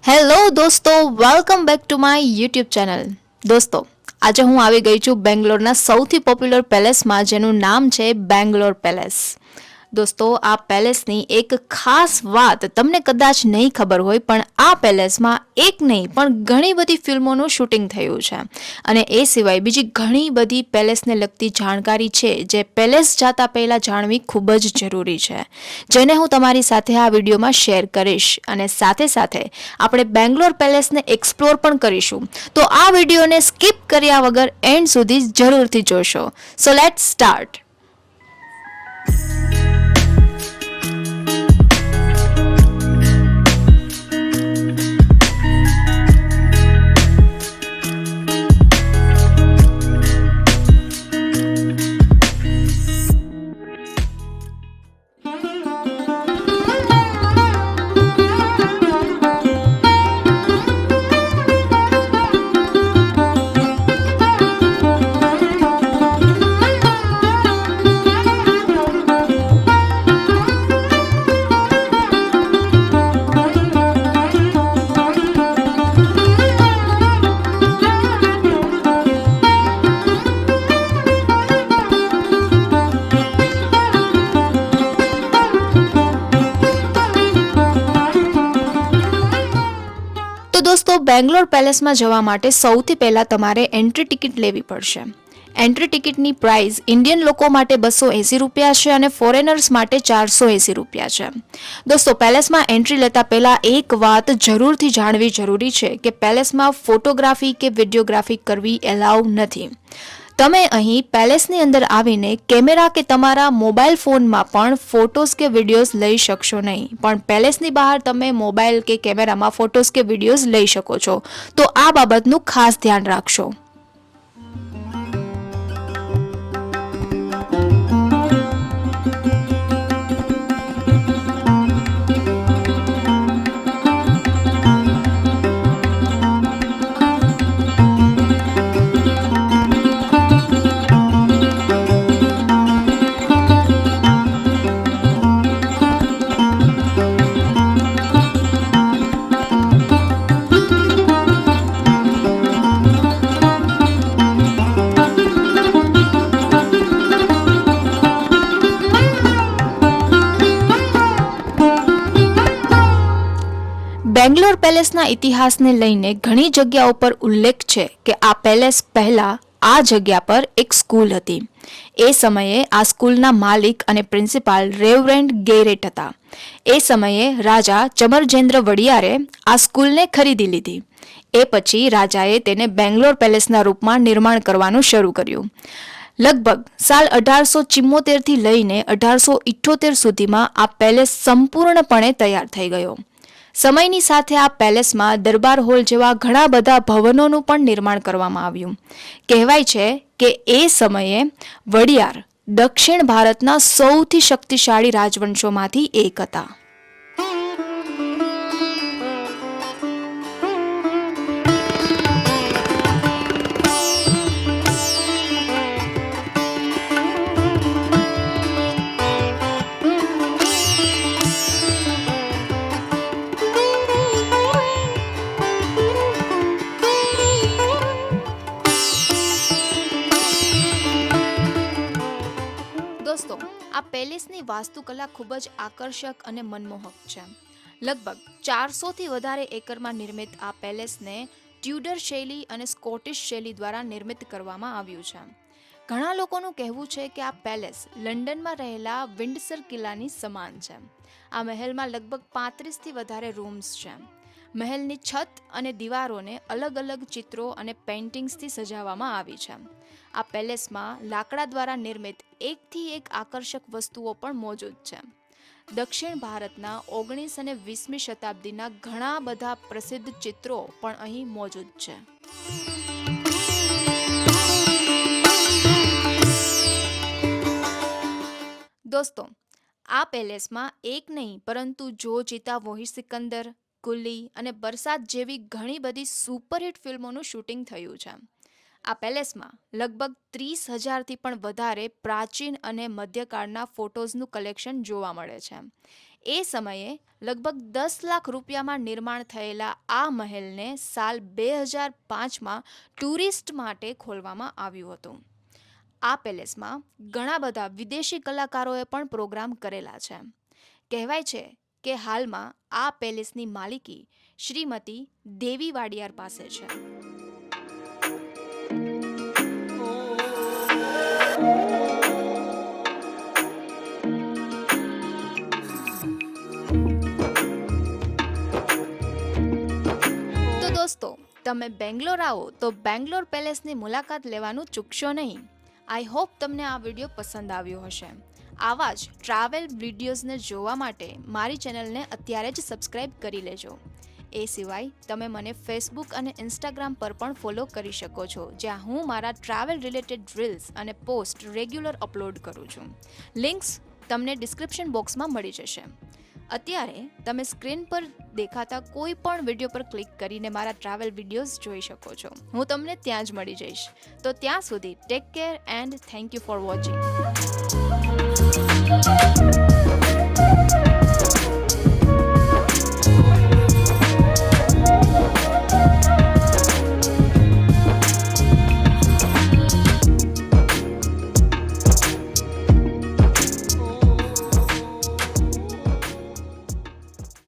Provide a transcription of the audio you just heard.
Hello દોસ્તો, welcome back to my YouTube channel. દોસ્તો, આજે હું આવી ગઈ છું બેંગ્લોરના સૌથી પોપ્યુલર પેલેસમાં, જેનું નામ છે બેંગ્લોર પેલેસ. દોસ્તો, આ પેલેસની એક ખાસ વાત તમને કદાચ નહીં ખબર હોય, પણ આ પેલેસમાં એક નહીં પણ ઘણી બધી ફિલ્મોનું શૂટિંગ થયું છે. અને એ સિવાય બીજી ઘણી બધી પેલેસને લગતી જાણકારી છે જે પેલેસ જતા પહેલાં જાણવી ખૂબ જ જરૂરી છે, જેને હું તમારી સાથે આ વિડીયોમાં શેર કરીશ. અને સાથે સાથે આપણે બેંગ્લોર પેલેસને એક્સપ્લોર પણ કરીશું. તો આ વિડીયોને સ્કીપ કર્યા વગર એન્ડ સુધી જરૂરથી જોશો. So let's start. તો દોસ્તો, બેંગ્લોર પેલેસમાં જવા માટે સૌથી પહેલાં તમારે એન્ટ્રી ટિકિટ લેવી પડશે. એન્ટ્રી ટિકિટની પ્રાઇસ ઇન્ડિયન લોકો માટે 280 રૂપિયા છે અને ફોરેનર્સ માટે 480 રૂપિયા છે. દોસ્તો, પેલેસમાં એન્ટ્રી લેતા પહેલાં એક વાત જરૂરથી જાણવી જરૂરી છે કે પેલેસમાં ફોટોગ્રાફી કે વિડીયોગ્રાફી કરવી એલાઉ નથી. તમે અહીં પેલેસની અંદર આવીને કેમેરા કે તમારા મોબાઈલ ફોનમાં પણ ફોટોઝ કે વિડીયોઝ લઈ શકશો નહીં, પણ પેલેસની બહાર તમે મોબાઈલ કે કેમેરામાં ફોટોઝ કે વિડીયોઝ લઈ શકો છો. તો આ બાબતનું ખાસ ધ્યાન રાખશો. બેંગ્લોર પેલેસના ઇતિહાસને લઈને ઘણી જગ્યાઓ પર ઉલ્લેખ છે કે આ પેલેસ પહેલા આ જગ્યા પર એક સ્કૂલ હતી. એ સમયે આ સ્કૂલના માલિક અને પ્રિન્સિપાલ રેવરેન્ડ ગેરેટ હતા. એ સમયે રાજા ચમરજેન્દ્ર વડિયારે આ સ્કૂલને ખરીદી લીધી. એ પછી રાજાએ તેને બેંગ્લોર પેલેસના રૂપમાં નિર્માણ કરવાનું શરૂ કર્યું. લગભગ સાલ 1874થી લઈને 1878 સુધીમાં આ પેલેસ સંપૂર્ણપણે તૈયાર થઈ ગયો. સમયની સાથે આ પેલેસમાં દરબાર હોલ જેવા ઘણા બધા ભવનોનું પણ નિર્માણ કરવામાં આવ્યું. કહેવાય છે કે એ સમયે વડિયાર દક્ષિણ ભારતના સૌથી શક્તિશાળી રાજવંશોમાંથી એક હતા. દોસ્તો, આ પેલેસની વાસ્તુકલા ખૂબ જ આકર્ષક અને મનમોહક છે. લગભગ 400થી વધારે એકરમાં નિર્મિત આ પેલેસને ટ્યુડર શૈલી અને સ્કોટિશ શૈલી દ્વારા નિર્મિત કરવામાં આવ્યું છે. ઘણા લોકોનું કહેવું છે કે આ પેલેસ લંડનમાં રહેલા વિન્ડસર કિલ્લાની સમાન છે. આ મહેલમાં લગભગ 35થી વધારે રૂમ્સ છે. મહેલની છત અને દીવારોને અલગ અલગ ચિત્રો અને પેઇન્ટિંગ્સથી સજાવવામાં આવી છે. આ પેલેસમાં લાકડા દ્વારા નિર્મિત એકથી એક આકર્ષક વસ્તુઓ પણ મોજૂદ છે. દક્ષિણ ભારતના 19 અને 20મી શતાબ્દીના ઘણા બધા પ્રસિદ્ધ ચિત્રો પણ અહીં મોજૂદ છે. દોસ્તો, આ પેલેસમાં એક નહીં પરંતુ જો જીતા વોહી સિકંદર, કુલી અને બરસાત જેવી ઘણી બધી સુપરહિટ ફિલ્મોનું શૂટિંગ થયું છે. આ પેલેસમાં લગભગ 30,000થી પણ વધારે પ્રાચીન અને મધ્યકાળના ફોટોઝનું કલેક્શન જોવા મળે છે. એ સમયે લગભગ 10 લાખ રૂપિયામાં નિર્માણ થયેલા આ મહેલને સાલ 2005માં ટુરિસ્ટ માટે ખોલવામાં આવ્યું હતું. આ પેલેસમાં ઘણા બધા વિદેશી કલાકારોએ પણ પ્રોગ્રામ કરેલા છે. કહેવાય છે કે હાલમાં આ પેલેસની માલિકી શ્રીમતી દેવી વાડિયાર પાસે છે. તો દોસ્તો, તમે બેંગ્લોર આવો તો બેંગ્લોર પેલેસની મુલાકાત લેવાનું ચૂકશો નહીં. આઈ હોપ તમને આ વિડીયો પસંદ આવ્યો હશે. આવા જ ટ્રાવેલ વિડીયોઝને જોવા માટે મારી ચેનલને અત્યારે જ સબસ્ક્રાઈબ કરી લેજો. એ સિવાય તમે મને ફેસબુક અને ઇન્સ્ટાગ્રામ પર પણ ફોલો કરી શકો છો, જ્યાં હું મારા ટ્રાવેલ રિલેટેડ રીલ્સ અને પોસ્ટ રેગ્યુલર અપલોડ કરું છું. લિંક્સ તમને ડિસ્ક્રિપ્શન બોક્સમાં મળી જશે. અત્યારે તમે સ્ક્રીન પર દેખાતા કોઈ પણ વિડીયો પર ક્લિક કરીને મારા ટ્રાવેલ વિડીયોઝ જોઈ શકો છો. હું તમને ત્યાં જ મળી જઈશ. તો ત્યાં સુધી take care and thank you for watching.